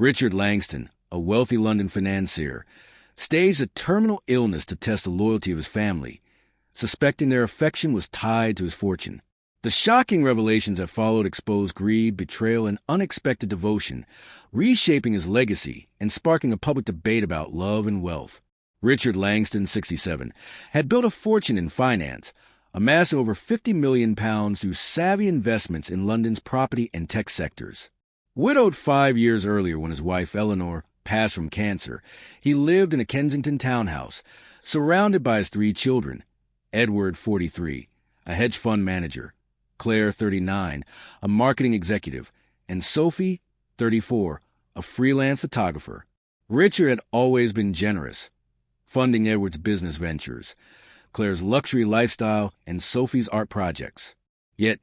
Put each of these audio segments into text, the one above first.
Richard Langston, a wealthy London financier, staged a terminal illness to test the loyalty of his family, suspecting their affection was tied to his fortune. The shocking revelations that followed exposed greed, betrayal, and unexpected devotion, reshaping his legacy and sparking a public debate about love and wealth. Richard Langston, 67, had built a fortune in finance, amassing over £50 million through savvy investments in London's property and tech sectors. Widowed 5 years earlier when his wife Eleanor passed from cancer, he lived in a Kensington townhouse, surrounded by his 3 children, Edward, 43, a hedge fund manager, Claire, 39, a marketing executive, and Sophie, 34, a freelance photographer. Richard had always been generous, funding Edward's business ventures, Claire's luxury lifestyle, and Sophie's art projects. Yet,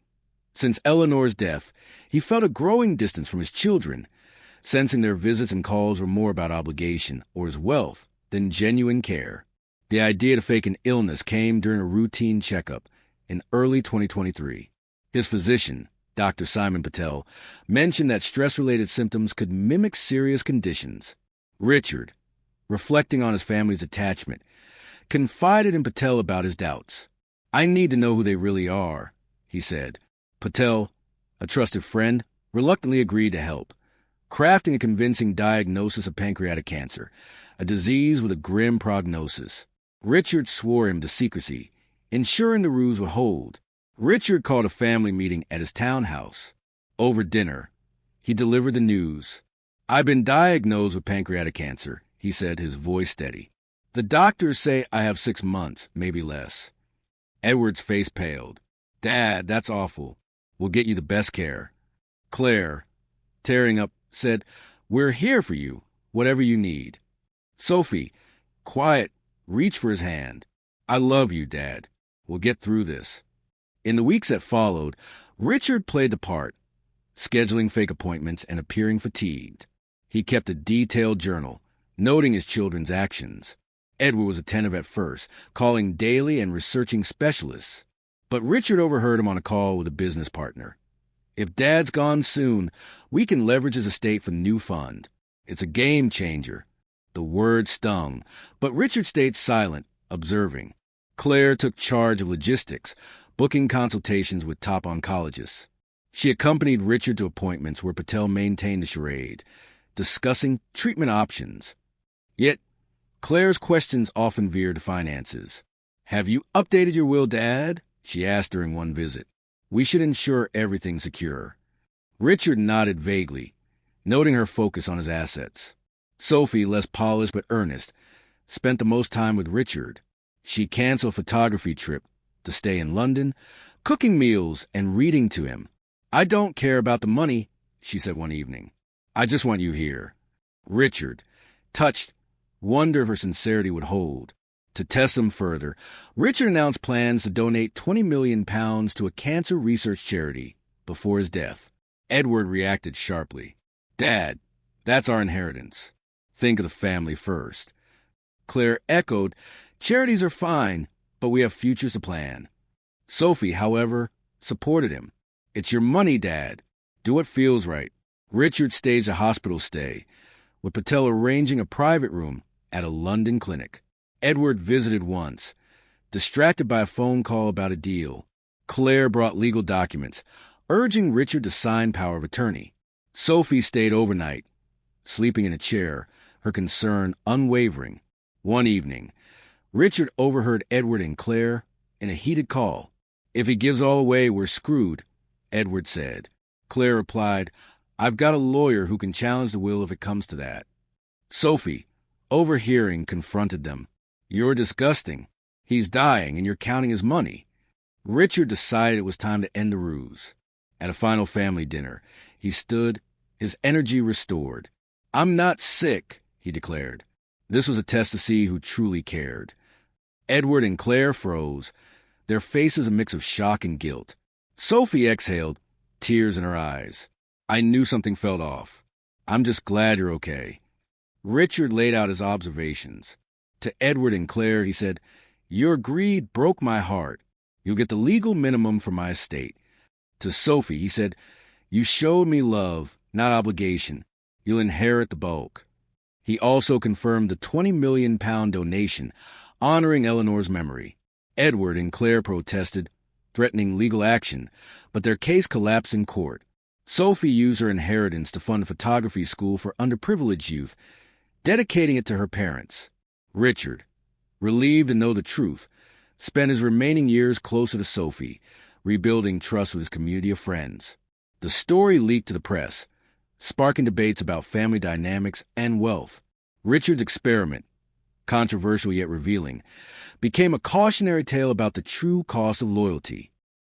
since Eleanor's death, he felt a growing distance from his children, sensing their visits and calls were more about obligation or his wealth than genuine care. The idea to fake an illness came during a routine checkup in early 2023. His physician, Dr. Simon Patel, mentioned that stress-related symptoms could mimic serious conditions. Richard, reflecting on his family's attachment, confided in Patel about his doubts. "I need to know who they really are," he said. Patel, a trusted friend, reluctantly agreed to help, crafting a convincing diagnosis of pancreatic cancer, a disease with a grim prognosis. Richard swore him to secrecy, ensuring the ruse would hold. Richard called a family meeting at his townhouse. Over dinner, he delivered the news. "I've been diagnosed with pancreatic cancer," he said, his voice steady. "The doctors say I have 6 months, maybe less." Edward's face paled. "Dad, that's awful. We'll get you the best care." Claire, tearing up, said, "We're here for you, whatever you need." Sophie, quiet, reached for his hand. "I love you, Dad. We'll get through this." In the weeks that followed, Richard played the part, scheduling fake appointments and appearing fatigued. He kept a detailed journal, noting his children's actions. Edward was attentive at first, calling daily and researching specialists. But Richard overheard him on a call with a business partner. "If Dad's gone soon, we can leverage his estate for the new fund. It's a game changer." The word stung, but Richard stayed silent, observing. Claire took charge of logistics, booking consultations with top oncologists. She accompanied Richard to appointments where Patel maintained the charade, discussing treatment options. Yet, Claire's questions often veered to finances. "Have you updated your will, Dad?" she asked during one visit. "We should ensure everything's secure." Richard nodded vaguely, noting her focus on his assets. Sophie, less polished but earnest, spent the most time with Richard. She canceled a photography trip to stay in London, cooking meals and reading to him. "I don't care about the money," she said one evening. "I just want you here." Richard, touched, wondered if her sincerity would hold. To test them further, Richard announced plans to donate £20 million to a cancer research charity before his death. Edward reacted sharply. "Dad, that's our inheritance. Think of the family first." Claire echoed, "Charities are fine, but we have futures to plan." Sophie, however, supported him. "It's your money, Dad. Do what feels right." Richard staged a hospital stay, with Patel arranging a private room at a London clinic. Edward visited once, distracted by a phone call about a deal. Claire brought legal documents, urging Richard to sign power of attorney. Sophie stayed overnight, sleeping in a chair, her concern unwavering. One evening, Richard overheard Edward and Claire in a heated call. "If he gives all away, we're screwed," Edward said. Claire replied, "I've got a lawyer who can challenge the will if it comes to that." Sophie, overhearing, confronted them. "You're disgusting. He's dying, and you're counting his money." Richard decided it was time to end the ruse. At a final family dinner, he stood, his energy restored. "I'm not sick," he declared. This was a test to see who truly cared. Edward and Claire froze, their faces a mix of shock and guilt. Sophie exhaled, tears in her eyes. "I knew something felt off. I'm just glad you're okay." Richard laid out his observations. To Edward and Claire, he said, "Your greed broke my heart. You'll get the legal minimum for my estate." To Sophie, he said, "You showed me love, not obligation. You'll inherit the bulk. He also confirmed the £20 million donation, honoring Eleanor's memory. Edward and Claire protested, threatening legal action, but their case collapsed in court. Sophie used her inheritance to fund a photography school for underprivileged youth, dedicating it to her parents. Richard, relieved to know the truth, spent his remaining years closer to Sophie, rebuilding trust with his community of friends. The story leaked to the press, sparking debates about family dynamics and wealth. Richard's experiment, controversial yet revealing, became a cautionary tale about the true cost of loyalty.